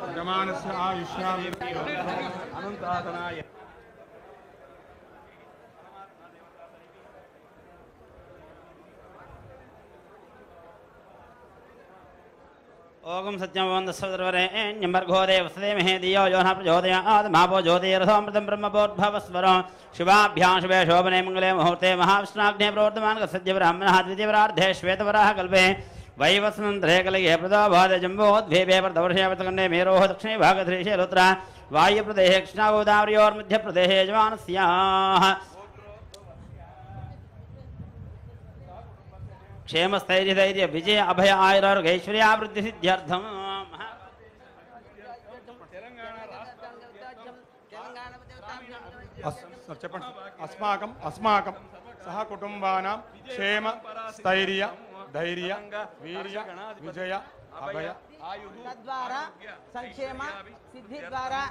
यजमानस्य आयुष्याभिर् अनन्तासनाय ओम सत्यमवन्दस्वदर्वरेण्यं भर्गो देवस्य महे धियो यो नः प्रचोदयात् मापो ज्योतिरसोऽमृतं ब्रह्मभूर्भवस्वरो शिवाभ्यां शुभे शोभने मङ्गले मुहूर्ते महाविष्णाग्ने प्रवर्तमानः सद्य ब्राह्मणः द्वितीयपरार्धे श्वेतवराह कल्पे वैवस्वन्तरे कलये प्रदो भवते जम्बोद्भीपे प्रदवर्षे वर्तकण्डे मेरोः दक्षिणे भागधृषे रुद्रा वायुप्रदेशे कृष्णागोदावर्योर्मध्यप्रदेशे यजमानस्याः क्षेम स्थैर्य धैर्य विजय अभय आयुरारोग्यैश्वर्यावृद्धि सिद्ध्यर्थम अस्माकं सह कुटुंबानां क्षेम स्थैर्य धैर्य वीर्य विजय अभय तद्वारा संक्षेम सिद्धि द्वारा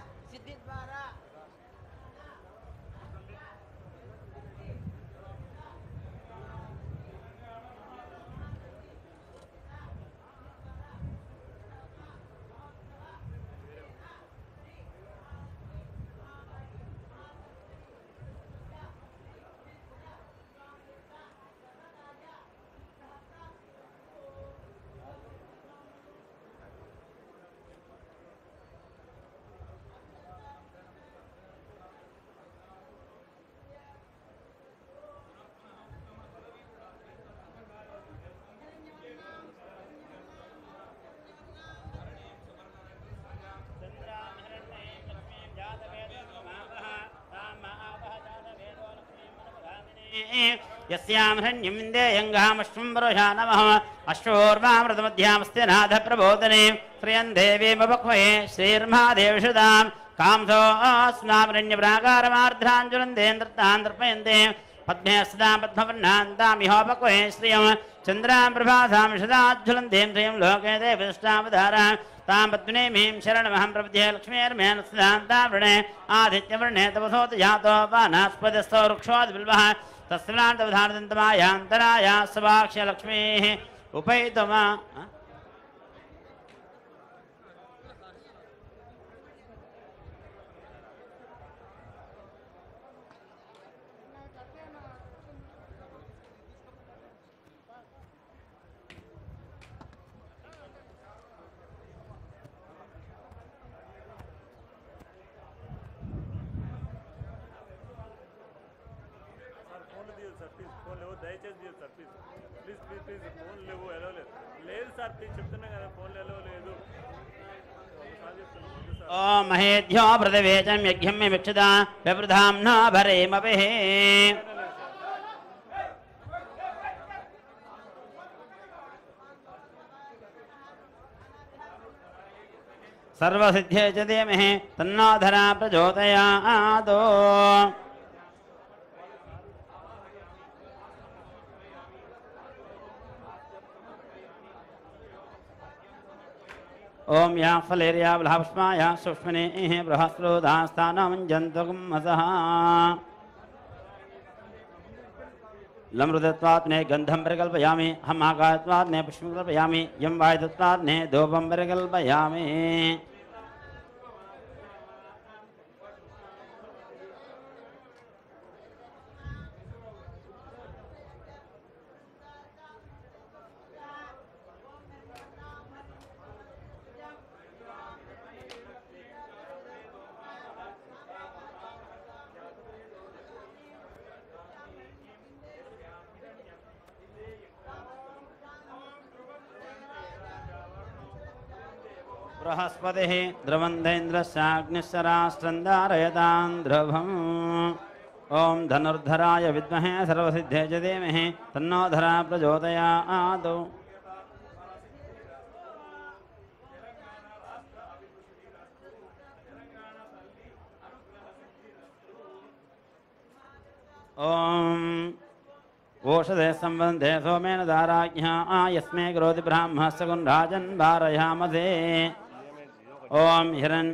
यस्यां हृण्यं विन्देयङ्गामश्वम्बरोषा नमः अश्वोर्वामृतमध्यामस्ते नाथ प्रबोधने श्रियं देवीमपक्वये श्रीर्महादेवशुदां कांसो अस्माभिरण्यप्राकारमार्द्राञ्जुलन्देन्द्रतान् पद्मे सदा पद्मवर्णान्तामिहोपक्वये श्रियं चन्द्रां प्रभासां सदाज्वलन्तीं श्रियं लोके देवष्टावधारां तां पद्मिनीमीं शरणमहं प्रपद्ये लक्ष्मीर्मेण सुधान्तावृणे आदित्यवर्णे तपसोत जातो वानास्पदस्थो वृक्षोद्बिल्वः तस्मान्तवधानदन्तमायान्तराया सवाक्ष्य लक्ष्मीः उपैतमा ओम महेध्यो प्रदवेचं यज्ञं मे मिक्षुदा व्यवृधाम्ना भरेमभिः सर्वसिद्धे च धीमहि तन्नो धरा प्रचोदयात् ओम या फलेरिया बलहपुष्पाया सूक्ष्मने बृहस्पृदास्तानमञ्जन्तुगुम्मसः लमृतत्वात्ने गन्धं परिकल्पयामि हम आकाशत्वात्ने पुष्पं कल्पयामि यं वायुतत्वात्ने धूपं परिकल्पयामि बृहस्पतिः द्रवन्देन्द्रस्याग्निश्चराष्ट्रन्दारयतां ध्रुवम् ॐ धनुर्धराय विद्महे सर्वसिद्धे च धीमहि तन्नो धरा प्रचोदयात् ॐ ओषधे सम्बन्धे सोमेन दाराज्ञा यस्मे करोति ब्राह्मः सगुन् राजन् वारयामसे ओम हिरण्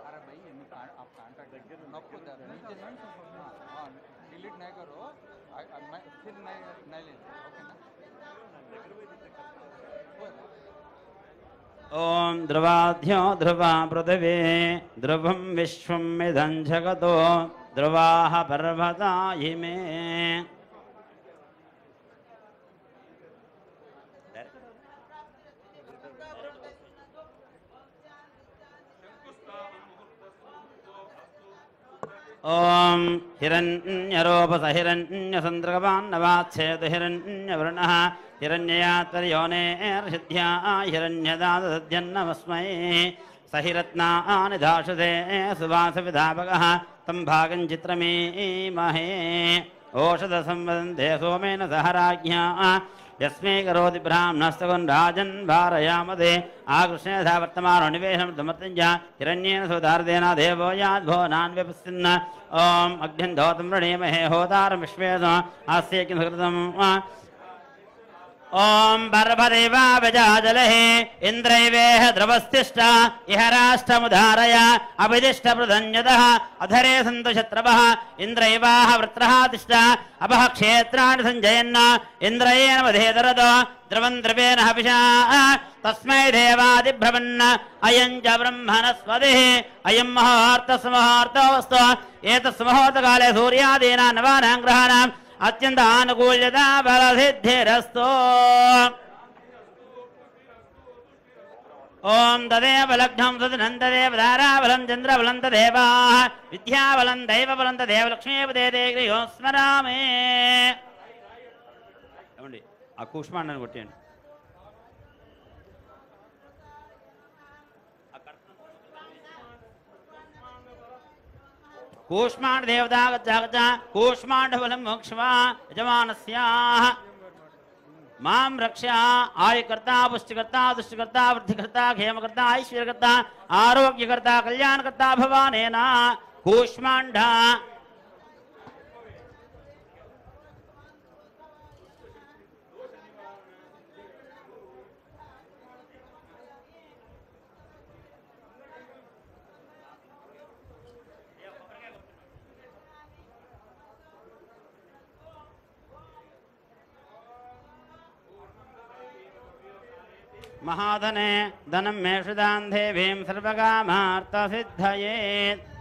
अरे भाई आप कांटेक्ट आपको नीचे डिलीट नहीं करो मैं फिर नहीं लेना ओके ना ओम ध्रुवाध्यो ध्रुवा पृथिवी ध्रुवं विश्वं मिदं जगतो ध्रुवाः पर्वता इमे ओम हिरण्यरूपस हिरण्यसन्द्रगवान्नवाच्छेद हिरण्यवर्णः हिरण्ययात्तर्योनेर्षिद्ध्या हिरण्यदादद्यन्नमस्मै सहिरत्नानि दाशुते सुवासविधापकः तं भागं चित्रमीमहे ओषधसंवदन्ते सोमेन सह राज्ञा यस्मै करोति ब्राह्मणस्तगुन् राजन् वारयामदे आकृष्णेधा वर्तमानो निवेशमृतमृत्युञ्ज हिरण्येन सुधारदेन देवो याद्भुवनान् ओम अग्न्यन्धोतं वृणीमहे होतारं विश्वेद आस्य किंसकृतम् ओम बर्भदेवा विजाजलहे इन्द्रैवेह ध्रुवस्तिष्ठ इह राष्ट्रमुधारय अभिदिष्टप्रधन्यतः अधरे सन्तु शत्रवः इन्द्रैवाह वृत्रः तिष्ठ अपः क्षेत्राणि सञ्जयन् इन्द्रयेण वधेतरद ध्रुवं ध्रुवेण हविषा तस्मै देवादिभ्रमन् अयं च ब्रह्मणस्पतिः अयं मुहूर्तस्मुहूर्तोऽस्तु एतस्मुहूर्तकाले सूर्यादीनां नवानां ग्रहाणाम् अत्यंत अनुकूल्यता बलसिद्धिरस्तु ओम तदेव लग्नं सुदिनं तदेव धाराबलं चन्द्रबलं तदेव विद्याबलं दैवबलं तदेव लक्ष्मीपदेते गृहो स्मरामि ఏమండి ఆ కూష్మాండాన్ని కొట్టేయండి कूष्मांड देवता गच्छ कूष्मांडबलं मोक्ष्वा यजमानस्याः मां रक्षा आयुकर्ता पुष्टिकर्ता दुष्टिकर्ता वृद्धिकर्ता क्षेमकर्ता ऐश्वर्यकर्ता आरोग्यकर्ता कल्याणकर्ता भवानेन कूष्मांड महाधने धनं मेषुदां देवीं सर्वकामार्थसिद्धये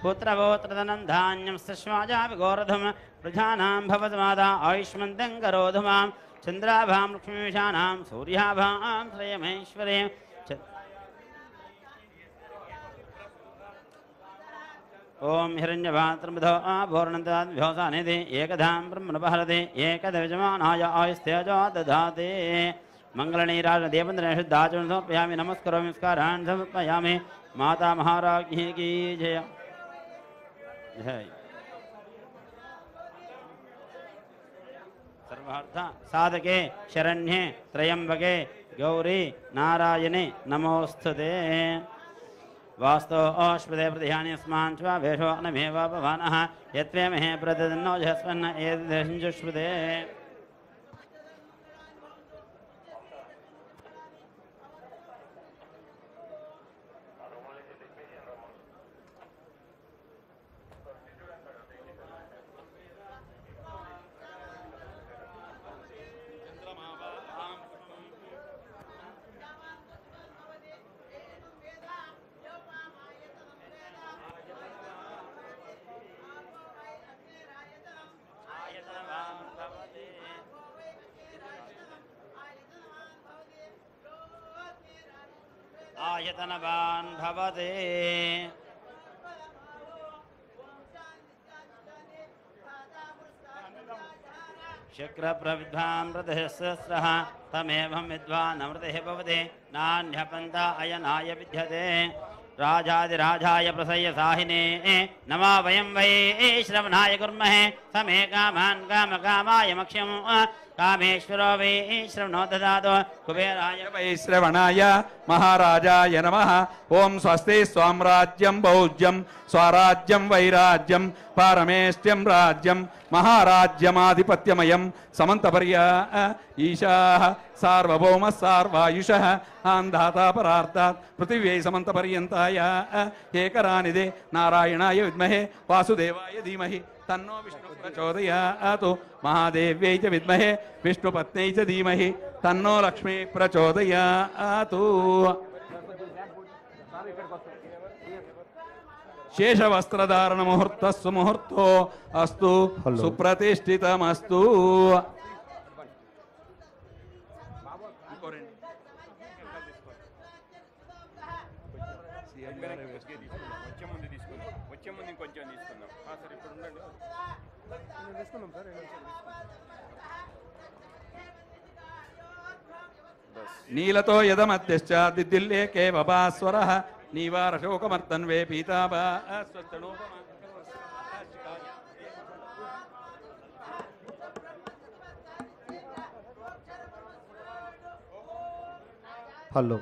पुत्रपौत्रधनं धान्यं सश्वाजापि गोरधं प्रजानां भवतमादा आयुष्मन्तं करोतु मां चन्द्राभां लक्ष्मीशानां सूर्याभां श्रेयमेश्वरे ओम हिरण्यभात्रमधो आभूर्णन्ताद्भ्योसानिधि एकधां ब्रह्मणपहरति एकदविजमानाय आयुस्तेजो दधाति मंगलनीराज देवेन्द्र शुद्धाचरण समर्पयामि नमस्करोमि नमस्कारान् समर्पयामि माता महाराज्ञी की जय जय सर्वार्थ साधके शरण्ये त्र्यंबके गौरी नारायणे नमोस्तुते वास्तो अश्वदे प्रतिहानि अस्मान् च वेषो अनमेव भवानः यत्वे महे प्रदन्नो जस्वन्न एतदेशुष्वदे आयतनवान् भवति शक्रप्रविद्वामृतः तमेवं विद्वान् अमृतः भवति नान्यपन्था अयनाय विद्यते राजाधिराजाय प्रसय्य साहिने नमो वयं वै श्रवणाय कुर्महे समे कामान् कामकामाय मक्ष्यं कामेश्वरो वै श्रवणो ददातु कुबेराय वै श्रवणाय महाराजाय नमः ओम स्वस्ति स्वाम्राज्यं भौज्यं स्वराज्यं वैराज्यं पारमेष्ट्यं राज्यं महाराज्यमाधिपत्यमयं समन्तपर्य ईशाः सार्वभौमः सार्वायुषः आन्धाता परार्तात् पृथिव्यै समन्तपर्यन्ताय एकरानिदे नारायणाय विद्महे वासुदेवाय धीमहि तन्नो विष्णु प्रचोदयात् महादेव्यै च विद्महे विष्णुपत्न्यै च धीमहि तन्नो लक्ष्मी प्रचोदयात् शेषवस्त्रधारण मुहूर्तः सुमुहूर्तो अस्तु सुप्रतिष्ठितमस्तु नीलतो यदमध्यश्च दिद्दिल्लेके वपास्वरः नीवारशोकमर्तन्वे पीताभा हलो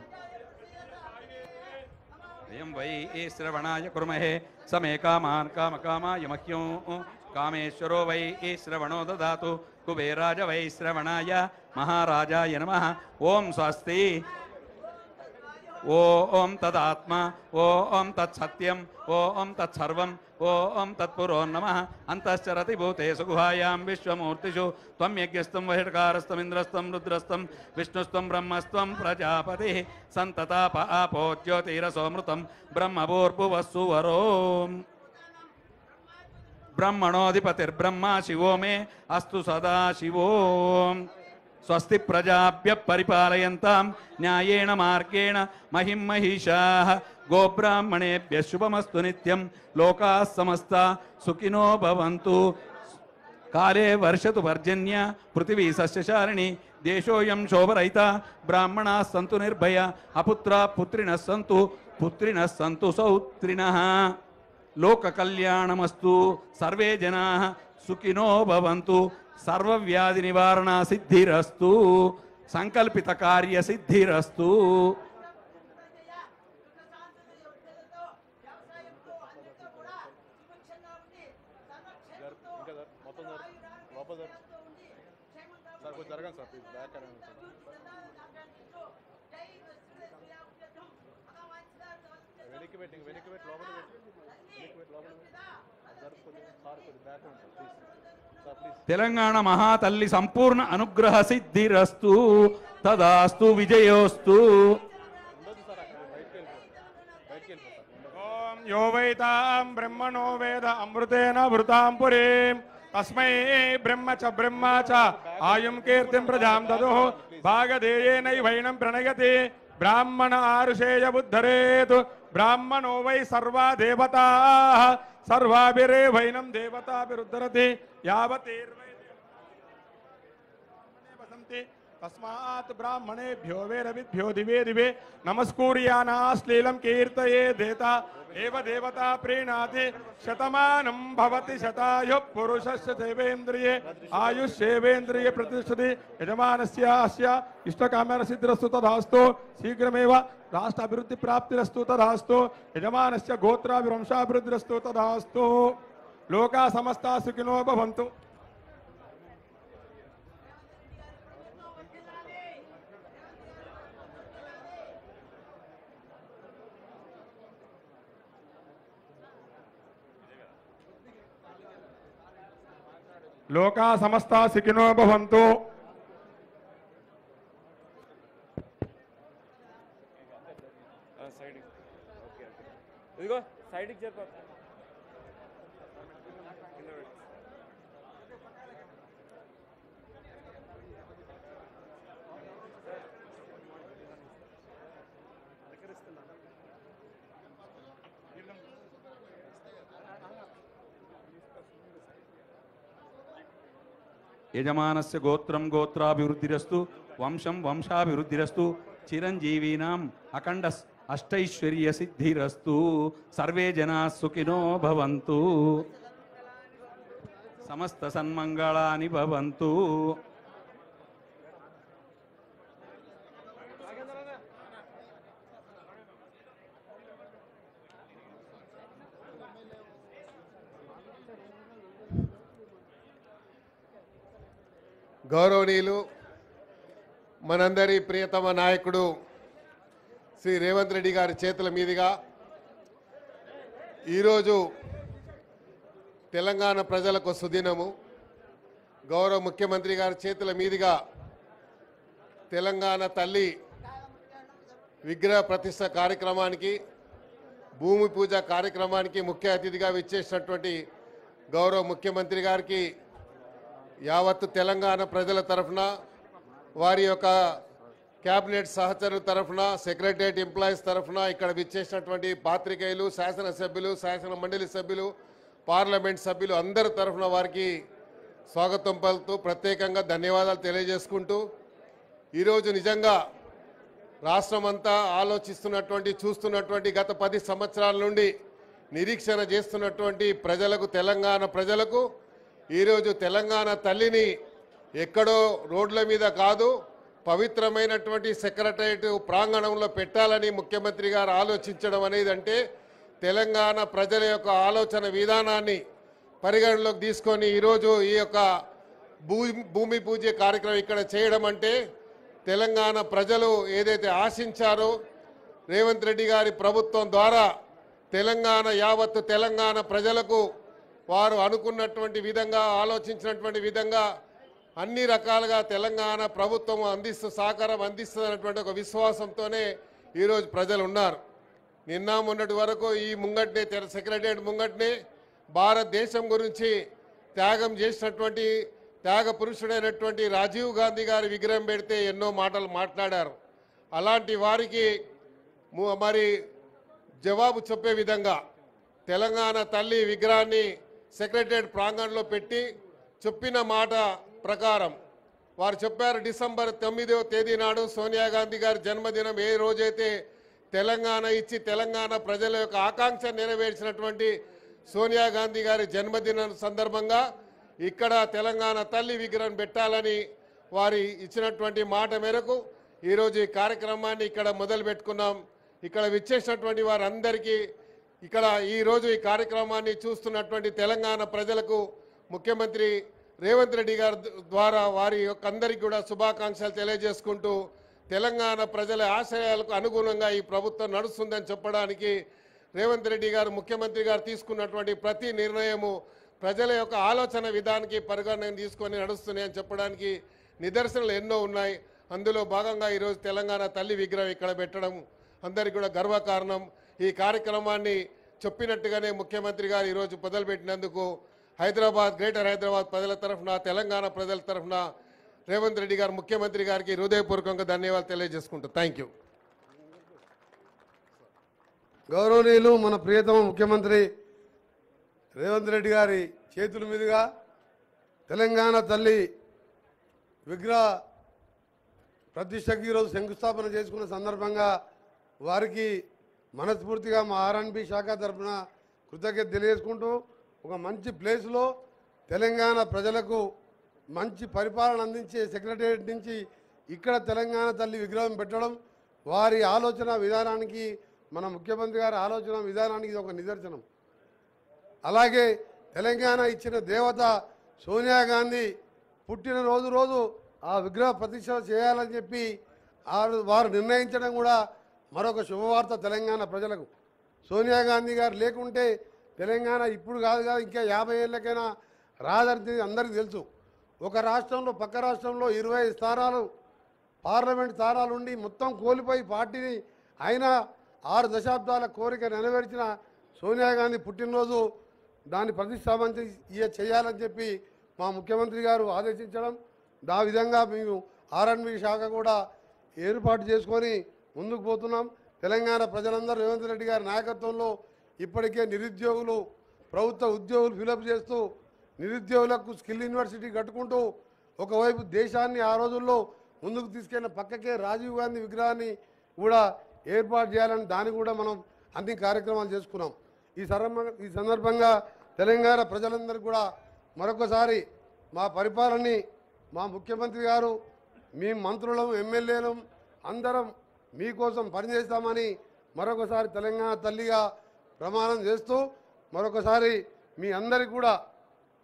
वयं वै श्रवणाय कुर्महे समे कामान् कामकामाय मह्यं कामेश्वरो वै श्रवणो ददातु कुबेराज वै श्रवणाय महाराजाय नमः ओम स्वस्ति ओम तदात्मा ओम तत्सत्यम ओम तत्सर्वम ओम तत्पुरो नमः अंतश्चरति भूतेषु गुहायां विश्वमूर्तिषु त्वं यज्ञस्त्वं वहिर्कारस्त्वमिन्द्रस्त्वं रुद्रस्त्वं विष्णुस्त्वं ब्रह्मस्त्वं प्रजापतिः सन्तताप आपो ज्योतिरसोमृतं ब्रह्मभूर्भुवस्सु वरो ब्रह्मणोऽधिपतिर्ब्रह्मा शिवो मे अस्तु सदा शिवो स्वस्ति प्रजाभ्य परिपालयन्तां न्यायेन मार्गेण महिं महिषाः गोब्राह्मणेभ्यः शुभमस्तु नित्यं लोकाः समस्ता सुखिनो भवन्तु काले वर्षतु पर्जन्य पृथिवी सस्यशालिनी देशोऽयं शोभरहिता ब्राह्मणाः सन्तु निर्भया अपुत्राः पुत्रिणः सन्तु सौत्रिणः लोककल्याणमस्तु सर्वे जनाः सुखिनो भवन्तु सर्वव्याधि निवारण सिद्धिरस्तु संकल्पित कार्य सिद्धिरस्तु తెలంగాణ మహాతల్లి సంపూర్ణ అనుగ్రహ సిద్ధిరస్తు తదాస్తు విజయోస్తు ఓం యో వైతాం బ్రహ్మణో వేద అమృతేన వృతాం పురీం తస్మై బ్రహ్మ చ ఆయుం కీర్తిం ప్రజాం దదుః భాగధేయేనైవైనం ప్రణయతి బ్రాహ్మణ ఆరుషేయ బుద్ధరేతు బ్రాహ్మణో వై సర్వా దేవతాః सर्वाभिरेवैनं देवताभिरुद्धरति यावतीर्वै वसन्ति तस्मात् ब्राह्मणेभ्यो वेदविद्भ्यो दिवे दिवे नमस्कुर्यानाश्लीलं कीर्तये देता एव देवता प्रीणाति शतमानं भवति शतायुः पुरुषस्य सेवेन्द्रिये आयुष्येवेन्द्रिये प्रतिष्ठति यजमानस्य अस्य इष्टकामसिद्धिरस्तु तदास्तु शीघ्रमेव राष्ट्र अभिवृद्धि प्राप्तिरस्तु तदास्तु यजमानस्य गोत्राभिवंशाभिवृद्धिरस्तु तदास्तु लोका समस्ता सुखिनो भवन्तु लोका समस्ता सुखिनो भवन्तु ఇదిగో సైడ్కి చెప్పు యజమానస్య గోత్రం గోత్రాభివృద్ధిరస్తు వంశం వంశాభివృద్ధిరస్తు చిరంజీవీనాం అఖండ అష్టైశ్వర్య సిద్ధిరస్తు సర్వే జనా సుఖినో భవంతు సమస్త సన్మంగళాని భవంతు. గౌరవనీయులు మనందరి ప్రియతమ నాయకుడు శ్రీ రేవంత్ రెడ్డి గారి చేతుల మీదుగా ఈరోజు తెలంగాణ ప్రజలకు సుదినము. గౌరవ ముఖ్యమంత్రి గారి చేతుల మీదుగా తెలంగాణ తల్లి విగ్రహ ప్రతిష్ఠ కార్యక్రమానికి భూమి పూజ కార్యక్రమానికి ముఖ్య అతిథిగా విచ్చేసినటువంటి గౌరవ ముఖ్యమంత్రి గారికి యావత్తు తెలంగాణ ప్రజల తరఫున వారి యొక్క క్యాబినెట్ సహచరుల తరఫున సెక్రటరియట్ ఎంప్లాయీస్ తరఫున ఇక్కడ విచ్చేసినటువంటి పాత్రికేయులు శాసనసభ్యులు శాసన మండలి సభ్యులు పార్లమెంట్ సభ్యులు అందరి తరఫున వారికి స్వాగతం పలుకుతూ ప్రత్యేకంగా ధన్యవాదాలు తెలియజేసుకుంటూ ఈరోజు నిజంగా రాష్ట్రమంతా ఆలోచిస్తున్నటువంటి చూస్తున్నటువంటి గత 10 సంవత్సరాల నుండి నిరీక్షణ చేస్తున్నటువంటి ప్రజలకు తెలంగాణ ప్రజలకు ఈరోజు తెలంగాణ తల్లిని ఎక్కడో రోడ్ల మీద కాదు పవిత్రమైనటువంటి సెక్రటరియట్ ప్రాంగణంలో పెట్టాలని ముఖ్యమంత్రి గారు ఆలోచించడం అనేది అంటే తెలంగాణ ప్రజల యొక్క ఆలోచన విధానాన్ని పరిగణలోకి తీసుకొని ఈరోజు ఈ యొక్క భూమి పూజ కార్యక్రమం ఇక్కడ చేయడం అంటే తెలంగాణ ప్రజలు ఏదైతే ఆశించారో రేవంత్ రెడ్డి గారి ప్రభుత్వం ద్వారా తెలంగాణ యావత్తు తెలంగాణ ప్రజలకు వారు అనుకున్నటువంటి విధంగా ఆలోచించినటువంటి విధంగా అన్ని రకాలుగా తెలంగాణ ప్రభుత్వం సహకారం అందిస్తున్నటువంటి ఒక విశ్వాసంతోనే ఈరోజు ప్రజలు ఉన్నారు. నిన్న మొన్నటి వరకు ఈ ముంగట్నే సెక్రటరియట్ ముంగట్నే భారతదేశం గురించి త్యాగం చేసినటువంటి త్యాగ పురుషుడైనటువంటి రాజీవ్ గాంధీ గారి విగ్రహం పెడితే ఎన్నో మాటలు మాట్లాడారు. అలాంటి వారికి మరి జవాబు చెప్పే విధంగా తెలంగాణ తల్లి విగ్రహాన్ని సెక్రటరియట్ ప్రాంగణంలో పెట్టి చెప్పిన మాట ప్రకారం వారు చెప్పారు. డిసెంబర్ 9వ తేదీ నాడు సోనియా గాంధీ గారి జన్మదినం ఏ రోజైతే తెలంగాణ ఇచ్చి తెలంగాణ ప్రజల యొక్క ఆకాంక్ష నెరవేర్చినటువంటి సోనియా గాంధీ గారి జన్మదినం సందర్భంగా ఇక్కడ తెలంగాణ తల్లి విగ్రహం పెట్టాలని వారి ఇచ్చినటువంటి మాట మేరకు ఈరోజు ఈ కార్యక్రమాన్ని ఇక్కడ మొదలు పెట్టుకున్నాం. ఇక్కడ విచ్చేసినటువంటి వారందరికీ ఇక్కడ ఈరోజు ఈ కార్యక్రమాన్ని చూస్తున్నటువంటి తెలంగాణ ప్రజలకు ముఖ్యమంత్రి రేవంత్ రెడ్డి గారి ద్వారా వారి యొక్క అందరికీ కూడా శుభాకాంక్షలు తెలియజేసుకుంటూ తెలంగాణ ప్రజల ఆశయాలకు అనుగుణంగా ఈ ప్రభుత్వం నడుస్తుందని చెప్పడానికి రేవంత్ రెడ్డి గారు ముఖ్యమంత్రి గారు తీసుకున్నటువంటి ప్రతి నిర్ణయము ప్రజల యొక్క ఆలోచన విధానానికి పరిగణన తీసుకొని నడుస్తున్నాయని చెప్పడానికి నిదర్శనలు ఎన్నో ఉన్నాయి. అందులో భాగంగా ఈరోజు తెలంగాణ తల్లి విగ్రహం ఇక్కడ పెట్టడం అందరికీ కూడా గర్వకారణం. ఈ కార్యక్రమాన్ని చెప్పినట్టుగానే ముఖ్యమంత్రి గారు ఈరోజు మొదలుపెట్టినందుకు హైదరాబాద్ గ్రేటర్ హైదరాబాద్ ప్రజల తరఫున తెలంగాణ ప్రజల తరఫున రేవంత్ రెడ్డి గారు ముఖ్యమంత్రి గారికి హృదయపూర్వకంగా ధన్యవాదాలు తెలియజేసుకుంటూ థ్యాంక్ యూ. గౌరవనీయులు మన ప్రియతమ ముఖ్యమంత్రి రేవంత్ రెడ్డి గారి చేతుల మీదుగా తెలంగాణ తల్లి విగ్రహ ప్రతిష్టకి ఈరోజు శంకుస్థాపన చేసుకున్న సందర్భంగా వారికి మనస్ఫూర్తిగా మా ఆర్ఎన్బి శాఖ తరఫున కృతజ్ఞత తెలియజేసుకుంటూ ఒక మంచి ప్లేస్లో తెలంగాణ ప్రజలకు మంచి పరిపాలన అందించే సెక్రటరియట్ నుంచి ఇక్కడ తెలంగాణ తల్లి విగ్రహం పెట్టడం వారి ఆలోచన విధానానికి మన ముఖ్యమంత్రి గారి ఆలోచన విధానానికి ఇది ఒక నిదర్శనం. అలాగే తెలంగాణ ఇచ్చిన దేవత సోనియా గాంధీ పుట్టినరోజు ఆ విగ్రహ ప్రతిష్ఠ చేయాలని చెప్పి వారు నిర్ణయించడం కూడా మరొక శుభవార్త తెలంగాణ ప్రజలకు. సోనియా గాంధీ గారు లేకుంటే తెలంగాణ ఇప్పుడు కాదు ఇంకా 50 ఏళ్ళకైనా రాదని అందరికీ తెలుసు. ఒక రాష్ట్రంలో పక్క రాష్ట్రంలో 20 స్థానాలు పార్లమెంట్ స్థానాలు ఉండి మొత్తం కోల్పోయి పార్టీని అయినా 6 దశాబ్దాల కోరిక నెరవేర్చిన సోనియా గాంధీ పుట్టినరోజు దాన్ని ప్రతిష్టాపన చేయాలని చెప్పి మా ముఖ్యమంత్రి గారు ఆదేశించడం ఆ విధంగా మేము ఆర్ఎన్బి శాఖ కూడా ఏర్పాటు చేసుకొని ముందుకు పోతున్నాం. తెలంగాణ ప్రజలందరూ రేవంత్ రెడ్డి గారి నాయకత్వంలో ఇప్పటికే నిరుద్యోగులు ప్రభుత్వ ఉద్యోగులు ఫిలప్ చేస్తూ నిరుద్యోగులకు స్కిల్ యూనివర్సిటీ కట్టుకుంటూ ఒకవైపు దేశాన్ని ఆ రోజుల్లో ముందుకు తీసుకెళ్ళిన పక్కకే రాజీవ్ గాంధీ విగ్రహాన్ని కూడా ఏర్పాటు చేయాలని దాన్ని కూడా మనం అన్ని కార్యక్రమాలు చేసుకున్నాం. ఈ సందర్భంగా తెలంగాణ ప్రజలందరికీ కూడా మరొకసారి మా పరిపాలనని మా ముఖ్యమంత్రి గారు, మీ మంత్రులం, ఎమ్మెల్యేలం అందరం మీకోసం పనిచేస్తామని మరొకసారి తెలంగాణ తల్లిగా ప్రమాణం చేస్తూ మరొకసారి మీ అందరికీ కూడా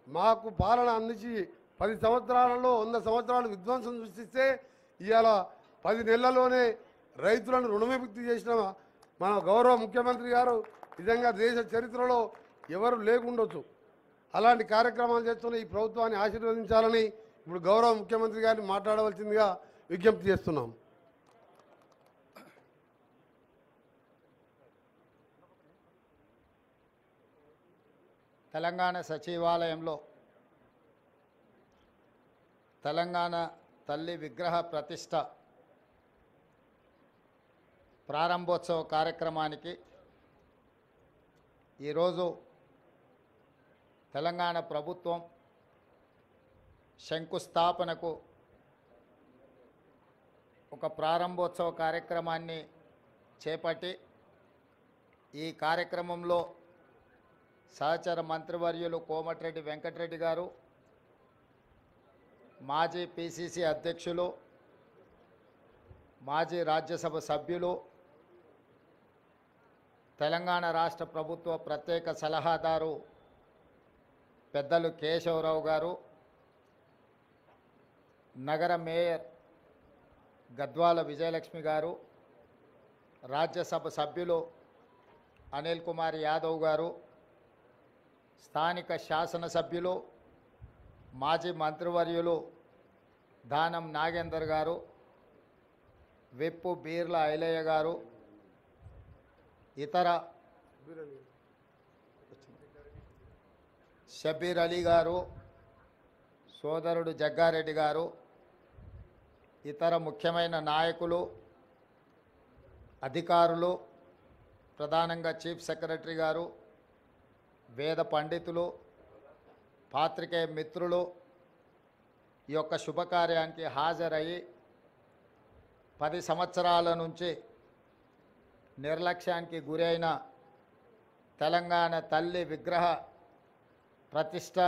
మాకు పాలన అందించి 10 సంవత్సరాలలో 100 సంవత్సరాలు విధ్వంసం సృష్టిస్తే ఇవాళ 10 నెలల్లోనే రైతులను రుణవిముక్తి చేసిన మన గౌరవ ముఖ్యమంత్రి గారు నిజంగా దేశ చరిత్రలో ఎవరు లేకుండొచ్చు. అలాంటి కార్యక్రమాలు చేస్తున్న ఈ ప్రభుత్వాన్ని ఆశీర్వదించాలని ఇప్పుడు గౌరవ ముఖ్యమంత్రి గారిని మాట్లాడవలసిందిగా విజ్ఞప్తి చేస్తున్నాం. తెలంగాణ సచివాలయంలో తెలంగాణ తల్లి విగ్రహ ప్రతిష్ట ప్రారంభోత్సవ కార్యక్రమానికి ఈరోజు తెలంగాణ ప్రభుత్వం శంకుస్థాపనకు ఒక ప్రారంభోత్సవ కార్యక్రమాన్ని చేపట్టి ఈ కార్యక్రమంలో సహచర మంత్రివర్యులు కోమటిరెడ్డి వెంకటరెడ్డి గారు, మాజీ పిసిసి అధ్యక్షులు, మాజీ రాజ్యసభ సభ్యులు, తెలంగాణ రాష్ట్ర ప్రభుత్వ ప్రత్యేక సలహాదారు పెద్దలు కేశవరావు గారు, నగర మేయర్ గద్వాల విజయలక్ష్మి గారు, రాజ్యసభ సభ్యులు అనిల్ కుమార్ యాదవ్ గారు, స్థానిక శాసనసభ్యులు మాజీ మంత్రివర్యులు దానం నాగేందర్ గారు, విప్పు బీర్ల ఐలయ్య గారు, ఇతర షబీర్ అలీ గారు, సోదరుడు జగ్గారెడ్డి గారు, ఇతర ముఖ్యమైన నాయకులు, అధికారులు, ప్రధానంగా చీఫ్ సెక్రటరీ గారు, వేద పండితులు, పాత్రికేయ మిత్రులు ఈ యొక్క శుభకార్యానికి హాజరయ్యి 10 సంవత్సరాల నుంచి నిర్లక్ష్యానికి గురైన తెలంగాణ తల్లి విగ్రహ ప్రతిష్ట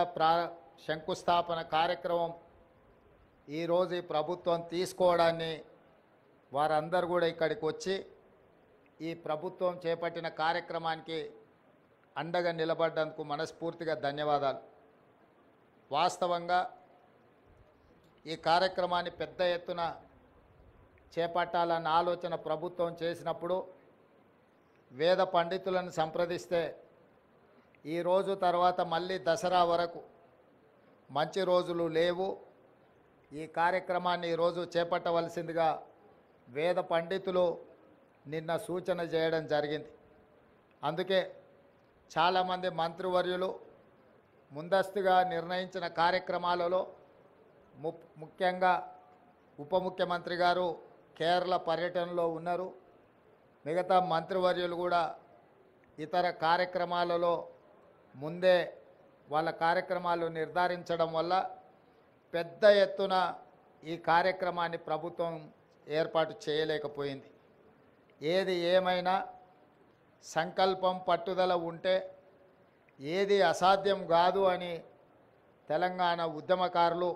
శంకుస్థాపన కార్యక్రమం ఈరోజు ఈ ప్రభుత్వం తీసుకోవడాన్ని వారందరూ కూడా ఇక్కడికి వచ్చి ఈ ప్రభుత్వం చేపట్టిన కార్యక్రమానికి అండగా నిలబడ్డందుకు మనస్ఫూర్తిగా ధన్యవాదాలు. వాస్తవంగా ఈ కార్యక్రమాన్ని పెద్ద ఎత్తున చేపట్టాలన్న ఆలోచన ప్రభుత్వం చేసినప్పుడు వేద పండితులను సంప్రదిస్తే ఈ రోజు తర్వాత మళ్ళీ దసరా వరకు మంచి రోజులు లేవు, ఈ కార్యక్రమాన్ని ఈరోజు చేపట్టవలసిందిగా వేద పండితులు నిన్న సూచన చేయడం జరిగింది. అందుకే చాలామంది మంత్రివర్యులు ముందస్తుగా నిర్ణయించిన కార్యక్రమాలలో ముఖ్యంగా ఉప ముఖ్యమంత్రి గారు కేరళ పర్యటనలో ఉన్నారు. మిగతా మంత్రివర్యులు కూడా ఇతర కార్యక్రమాలలో ముందే వాళ్ళ కార్యక్రమాలు నిర్ధారించడం వల్ల పెద్ద ఎత్తున ఈ కార్యక్రమాన్ని ప్రభుత్వం ఏర్పాటు చేయలేకపోయింది. ఏది ఏమైనా సంకల్పం పట్టుదల ఉంటే ఏది అసాధ్యం కాదు అని తెలంగాణ ఉద్యమకారులు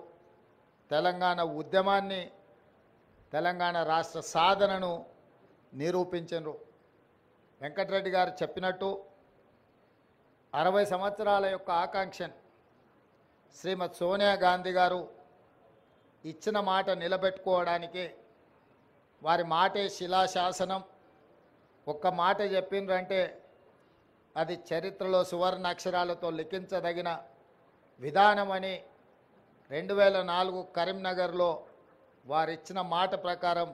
తెలంగాణ ఉద్యమాన్ని తెలంగాణ రాష్ట్ర సాధనను నిరూపించారు. వెంకటరెడ్డి గారు చెప్పినట్టు 60 సంవత్సరాల యొక్క ఆకాంక్షను శ్రీమతి సోనియా గాంధీ గారు ఇచ్చిన మాట నిలబెట్టుకోవడానికి వారి మాటే శిలాశాసనం. ఒక్క మాట చెప్పిండ్రంటే అది చరిత్రలో సువర్ణాక్షరాలతో లిఖించదగిన విధానమని 2004 కరీంనగర్లో వారిచ్చిన మాట ప్రకారం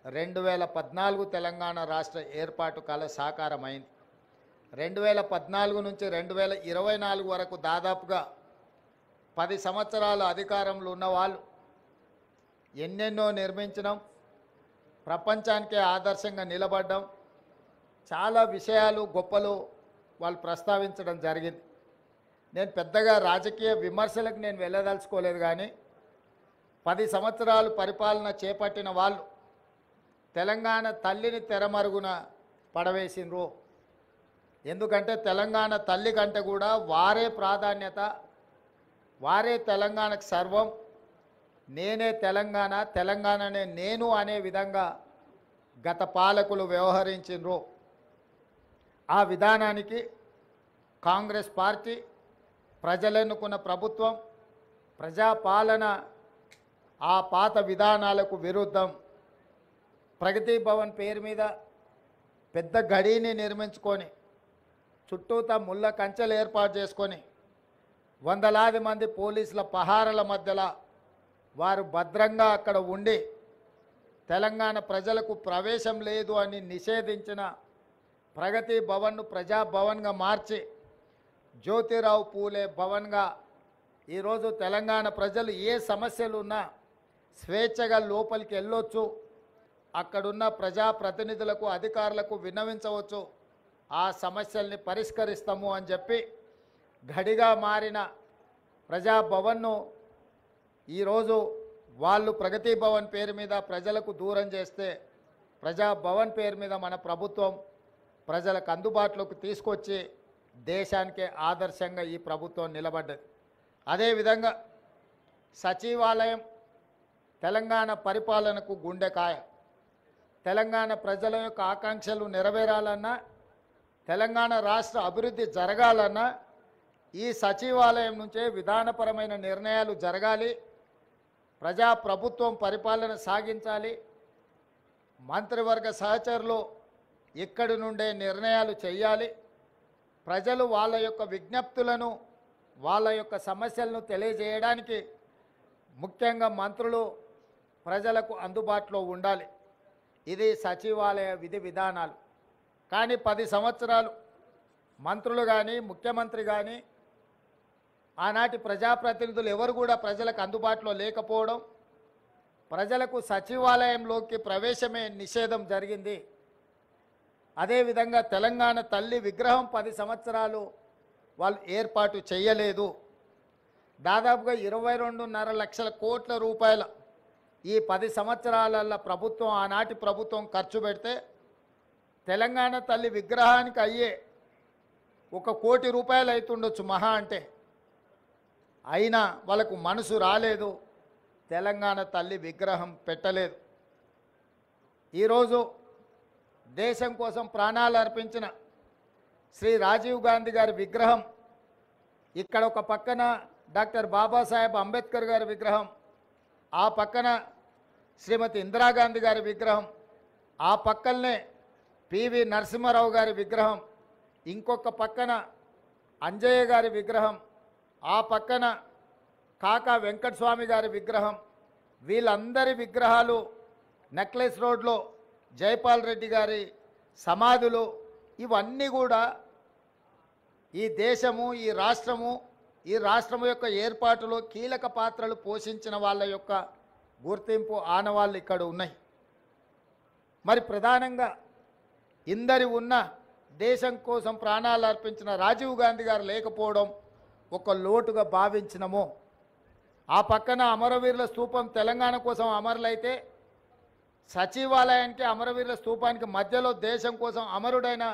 2014 తెలంగాణ రాష్ట్ర ఏర్పాటు కల సాకారమైంది. 2014 నుంచి 2024 వరకు దాదాపుగా 10 సంవత్సరాల అధికారంలో ఉన్నవాళ్ళు ఎన్నెన్నో నిర్మించడం, ప్రపంచానికే ఆదర్శంగా నిలబడడం, చాలా విషయాలు గొప్పలు వాళ్ళు ప్రస్తావించడం జరిగింది. నేను పెద్దగా రాజకీయ విమర్శలకు నేను వెళ్ళదలుచుకోలేదు, కానీ 10 సంవత్సరాలు పరిపాలన చేపట్టిన వాళ్ళు తెలంగాణ తల్లిని తెరమరుగున పడవేసిండ్రు. ఎందుకంటే తెలంగాణ తల్లి కంటే కూడా వారే ప్రాధాన్యత, వారే తెలంగాణకు సర్వం, నేనే తెలంగాణ, తెలంగాణనే నేను అనే విధంగా గత పాలకులు వ్యవహరించిండ్రు. ఆ విధానానికి కాంగ్రెస్ పార్టీ, ప్రజలెన్నుకున్న ప్రభుత్వం, ప్రజాపాలన ఆ పాత విధానాలకు విరుద్ధం ప్రగతి భవన్ పేరు మీద పెద్ద గడిని నిర్మించుకొని చుట్టూతా ముళ్ళ కంచెలు ఏర్పాటు చేసుకొని వందలాది మంది పోలీసుల పహారల మధ్యలో వారు భద్రంగా అక్కడ ఉండి తెలంగాణ ప్రజలకు ప్రవేశం లేదు అని నిషేధించిన ప్రగతి భవన్ను ప్రజాభవన్గా మార్చి జ్యోతిరావు పూలే భవన్గా ఈరోజు తెలంగాణ ప్రజలు ఏ సమస్యలు ఉన్నా స్వేచ్ఛగా లోపలికి వెళ్ళొచ్చు, అక్కడున్న ప్రజాప్రతినిధులకు అధికారులకు విన్నవించవచ్చు, ఆ సమస్యల్ని పరిష్కరిస్తాము అని చెప్పి గడిగా మారిన ప్రజాభవన్ను ఈరోజు వాళ్ళు ప్రగతి భవన్ పేరు మీద ప్రజలకు దూరం చేస్తే ప్రజాభవన్ పేరు మీద మన ప్రభుత్వం ప్రజలకు అందుబాటులోకి తీసుకొచ్చి దేశానికే ఆదర్శంగా ఈ ప్రభుత్వం నిలబడ్డది. అదేవిధంగా సచివాలయం తెలంగాణ పరిపాలనకు గుండెకాయ. తెలంగాణ ప్రజల యొక్క ఆకాంక్షలు నెరవేరాలన్నా, తెలంగాణ రాష్ట్ర అభివృద్ధి జరగాలన్నా ఈ సచివాలయం నుంచే విధానపరమైన నిర్ణయాలు జరగాలి, ప్రజాప్రభుత్వం పరిపాలన సాగించాలి, మంత్రివర్గ సహచరులు ఇక్కడి నుండే నిర్ణయాలు చేయాలి, ప్రజలు వాళ్ళ యొక్క విజ్ఞప్తులను వాళ్ళ యొక్క సమస్యలను తెలియజేయడానికి ముఖ్యంగా మంత్రులు ప్రజలకు అందుబాటులో ఉండాలి. ఇది సచివాలయ విధి విధానాలు. కానీ 10 సంవత్సరాలు మంత్రులు కానీ ముఖ్యమంత్రి కానీ ఆనాటి ప్రజాప్రతినిధులు ఎవరు కూడా ప్రజలకు అందుబాటులో లేకపోవడం, ప్రజలకు సచివాలయంలోకి ప్రవేశమే నిషేధం జరిగింది. అదేవిధంగా తెలంగాణ తల్లి విగ్రహం 10 సంవత్సరాలు వాళ్ళు ఏర్పాటు చేయలేదు. దాదాపుగా 22.5 లక్షల కోట్ల రూపాయల ఈ 10 సంవత్సరాల ప్రభుత్వం ఆనాటి ప్రభుత్వం ఖర్చు పెడితే తెలంగాణ తల్లి విగ్రహానికి అయ్యే 1 కోటి రూపాయలు అవుతుండొచ్చు మహా అంటే. అయినా వాళ్ళకు మనసు రాలేదు, తెలంగాణ తల్లి విగ్రహం పెట్టలేదు. ఈరోజు దేశం కోసం ప్రాణాలు అర్పించిన శ్రీ రాజీవ్ గాంధీ గారి విగ్రహం ఇక్కడ ఒక పక్కన డాక్టర్ బాబాసాహెబ్ అంబేద్కర్ గారి విగ్రహం, ఆ పక్కన శ్రీమతి ఇందిరాగాంధీ గారి విగ్రహం, ఆ పక్కనే పివి నరసింహారావు గారి విగ్రహం, ఇంకొక పక్కన అంజయ్య గారి విగ్రహం, ఆ పక్కన కాకా వెంకటస్వామి గారి విగ్రహం, వీళ్ళందరి విగ్రహాలు నెక్లెస్ రోడ్లో జైపాల్ రెడ్డి గారి సమాధులు, ఇవన్నీ కూడా ఈ దేశము ఈ రాష్ట్రము యొక్క ఏర్పాటులో కీలక పాత్రలు పోషించిన వాళ్ళ యొక్క గుర్తింపు ఆనవాళ్ళు ఇక్కడ ఉన్నాయి. మరి ప్రధానంగా ఇందరి ఉన్న దేశం కోసం ప్రాణాలు అర్పించిన రాజీవ్ గాంధీ గారు లేకపోవడం ఒక లోటుగా భావించినము. ఆ పక్కన అమరవీరుల స్తూపం తెలంగాణ కోసం అమరులైతే సచివాలయానికి అమరవీరుల స్తూపానికి మధ్యలో దేశం కోసం అమరుడైన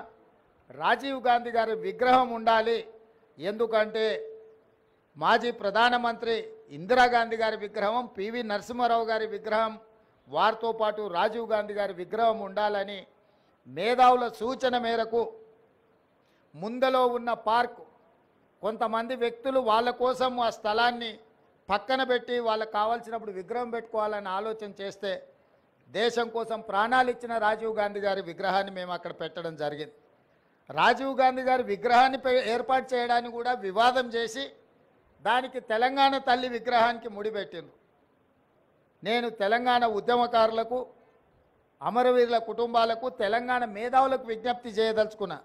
రాజీవ్ గాంధీ గారి విగ్రహం ఉండాలి. ఎందుకంటే మాజీ ప్రధానమంత్రి ఇందిరాగాంధీ గారి విగ్రహం, పివి నరసింహారావు గారి విగ్రహం, వారితో పాటు రాజీవ్ గాంధీ గారి విగ్రహం ఉండాలని మేధావుల సూచన మేరకు ముందలో ఉన్న పార్కు కొంతమంది వ్యక్తులు వాళ్ళ కోసం ఆ స్థలాన్ని పక్కన పెట్టి వాళ్ళకు కావాల్సినప్పుడు విగ్రహం పెట్టుకోవాలని ఆలోచన చేస్తే దేశం కోసం ప్రాణాలు ఇచ్చిన రాజీవ్ గాంధీ గారి విగ్రహాన్ని మేము అక్కడ పెట్టడం జరిగింది. రాజీవ్ గాంధీ గారి విగ్రహాన్ని ఏర్పాటు చేయడానికి కూడా వివాదం చేసి దానికి తెలంగాణ తల్లి విగ్రహానికి ముడిపెట్టిండ్రు. నేను తెలంగాణ ఉద్యమకారులకు, అమరవీరుల కుటుంబాలకు, తెలంగాణ మేధావులకు విజ్ఞప్తి చేయదలుచుకున్నా.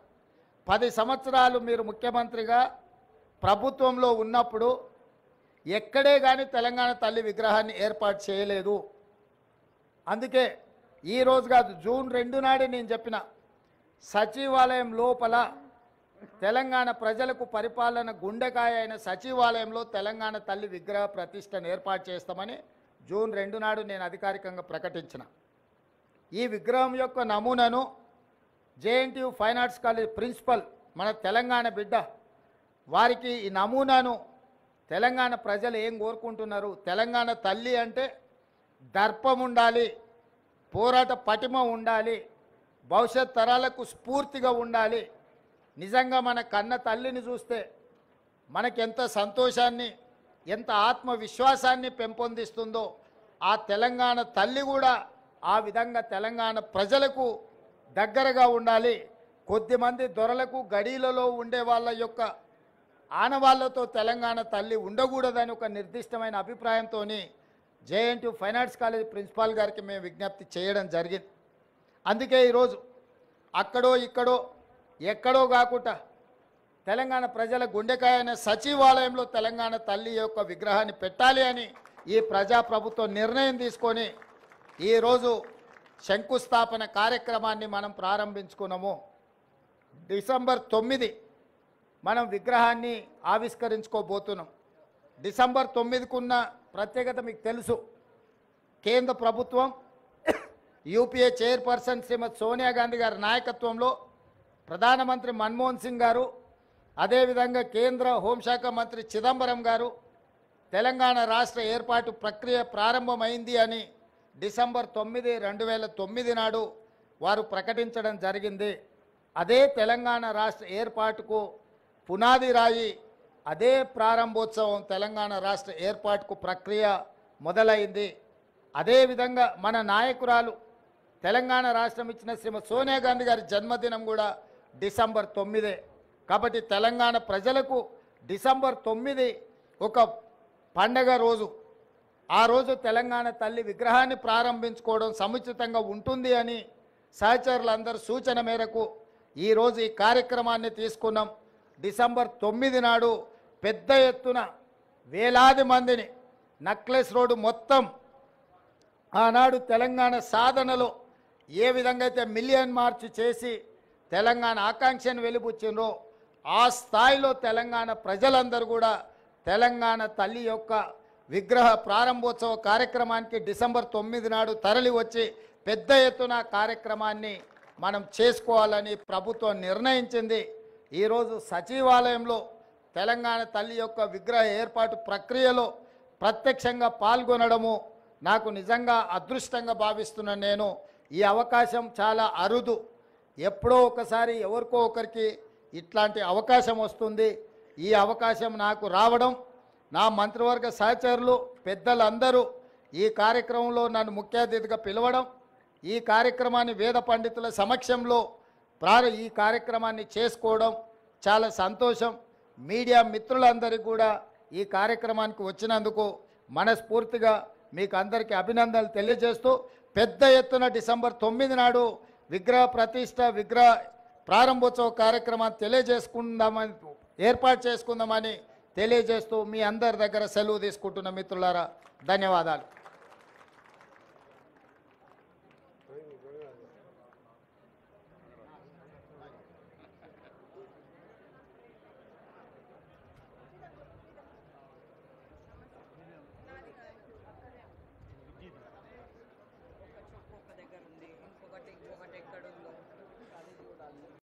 10 సంవత్సరాలు మీరు ముఖ్యమంత్రిగా ప్రభుత్వంలో ఉన్నప్పుడు ఎక్కడే కానీ తెలంగాణ తల్లి విగ్రహాన్ని ఏర్పాటు చేయలేదు. అందుకే ఈరోజు కాదు, జూన్ 2 నాడే నేను చెప్పిన సచివాలయం లోపల తెలంగాణ ప్రజలకు పరిపాలన గుండెకాయ అయిన సచివాలయంలో తెలంగాణ తల్లి విగ్రహ ప్రతిష్టను ఏర్పాటు చేస్తామని జూన్ 2 నాడు నేను అధికారికంగా ప్రకటించిన. ఈ విగ్రహం యొక్క నమూనాను JNTU fine arts college principal మన తెలంగాణ బిడ్డ వారికి ఈ నమూనాను తెలంగాణ ప్రజలు ఏం కోరుకుంటున్నారు, తెలంగాణ తల్లి అంటే దర్పం ఉండాలి, పోరాట పటిమ ఉండాలి, భవిష్యత్ తరాలకు స్ఫూర్తిగా ఉండాలి. నిజంగా మన కన్న తల్లిని చూస్తే మనకెంత సంతోషాన్ని ఎంత ఆత్మవిశ్వాసాన్ని పెంపొందిస్తుందో ఆ తెలంగాణ తల్లి కూడా ఆ విధంగా తెలంగాణ ప్రజలకు దగ్గరగా ఉండాలి. కొద్దిమంది దొరలకు గడీలలో ఉండే వాళ్ళ యొక్క ఆనవాళ్లతో తెలంగాణ తల్లి ఉండకూడదని ఒక నిర్దిష్టమైన అభిప్రాయంతో JNTU fine arts college principal గారికి మేము విజ్ఞప్తి చేయడం జరిగింది. అందుకే ఈరోజు అక్కడో ఇక్కడో ఎక్కడో కాకుండా తెలంగాణ ప్రజల గుండెకాయ అనే సచివాలయంలో తెలంగాణ తల్లి యొక్క విగ్రహాన్ని పెట్టాలి అని ఈ ప్రజాప్రభుత్వం నిర్ణయం తీసుకొని ఈరోజు శంకుస్థాపన కార్యక్రమాన్ని మనం ప్రారంభించుకున్నాము. డిసెంబర్ 9 మనం విగ్రహాన్ని ఆవిష్కరించుకోబోతున్నాం. డిసెంబర్ 9కున్న ప్రత్యేకత మీకు తెలుసు. కేంద్ర ప్రభుత్వం యూపీఏ చైర్పర్సన్ శ్రీమతి సోనియా గాంధీ గారి నాయకత్వంలో ప్రధానమంత్రి మన్మోహన్ సింగ్ గారు, అదేవిధంగా కేంద్ర హోంశాఖ మంత్రి చిదంబరం గారు తెలంగాణ రాష్ట్ర ఏర్పాటు ప్రక్రియ ప్రారంభమైంది అని డిసెంబర్ 9, 2009 నాడు వారు ప్రకటించడం జరిగింది. అదే తెలంగాణ రాష్ట్ర ఏర్పాటుకు పునాది రాయి, అదే ప్రారంభోత్సవం తెలంగాణ రాష్ట్ర ఏర్పాటుకు ప్రక్రియ మొదలైంది. అదేవిధంగా మన నాయకురాలు తెలంగాణ రాష్ట్రం ఇచ్చిన శ్రీమతి సోనియా గాంధీ గారి జన్మదినం కూడా డిసెంబర్ 9. కాబట్టి తెలంగాణ ప్రజలకు డిసెంబర్ 9 ఒక పండగ రోజు. ఆ రోజు తెలంగాణ తల్లి విగ్రహాన్ని ప్రారంభించుకోవడం సముచితంగా ఉంటుంది అని సహచరులందరూ సూచన మేరకు ఈరోజు ఈ కార్యక్రమాన్ని తీసుకున్నాం. డిసెంబర్ 9 నాడు పెద్ద ఎత్తున వేలాది మందిని నక్లెస్ రోడ్డు మొత్తం ఆనాడు తెలంగాణ సాధనలో ఏ విధంగా అయితే మిలియన్ మార్చ్ చేసి తెలంగాణ ఆకాంక్షను వెలిబుచ్చిండ్రో ఆ స్థాయిలో తెలంగాణ ప్రజలందరూ కూడా తెలంగాణ తల్లి యొక్క విగ్రహ ప్రారంభోత్సవ కార్యక్రమానికి డిసెంబర్ 9 నాడు తరలి వచ్చి పెద్ద ఎత్తున కార్యక్రమాన్ని మనం చేసుకోవాలని ప్రభుత్వం నిర్ణయించింది. ఈరోజు సచివాలయంలో తెలంగాణ తల్లి యొక్క విగ్రహ ఏర్పాటు ప్రక్రియలో ప్రత్యక్షంగా పాల్గొనడము నాకు నిజంగా అదృష్టంగా భావిస్తున్నాను. నేను ఈ అవకాశం చాలా అరుదు. ఎప్పుడో ఒకసారి ఎవరికో ఒకరికి ఇట్లాంటి అవకాశం వస్తుంది. ఈ అవకాశం నాకు రావడం, నా మంత్రివర్గ సహచరులు పెద్దలందరూ ఈ కార్యక్రమంలో నన్ను ముఖ్య అతిథిగా పిలవడం, ఈ కార్యక్రమాన్ని వేద పండితుల సమక్షంలో ఈ కార్యక్రమాన్ని చేసుకోవడం చాలా సంతోషం. మీడియా మిత్రులందరికీ కూడా ఈ కార్యక్రమానికి వచ్చినందుకు మనస్ఫూర్తిగా మీకు అందరికీ అభినందనలు తెలియజేస్తూ పెద్ద ఎత్తున డిసెంబర్ 9 నాడు విగ్రహ ప్రతిష్ట విగ్రహ ప్రారంభోత్సవ కార్యక్రమాన్ని ఏర్పాటు చేసుకుందామని తెలియజేస్తూ మీ అందరి దగ్గర సెలవు తీసుకుంటున్న మిత్రులారా ధన్యవాదాలు.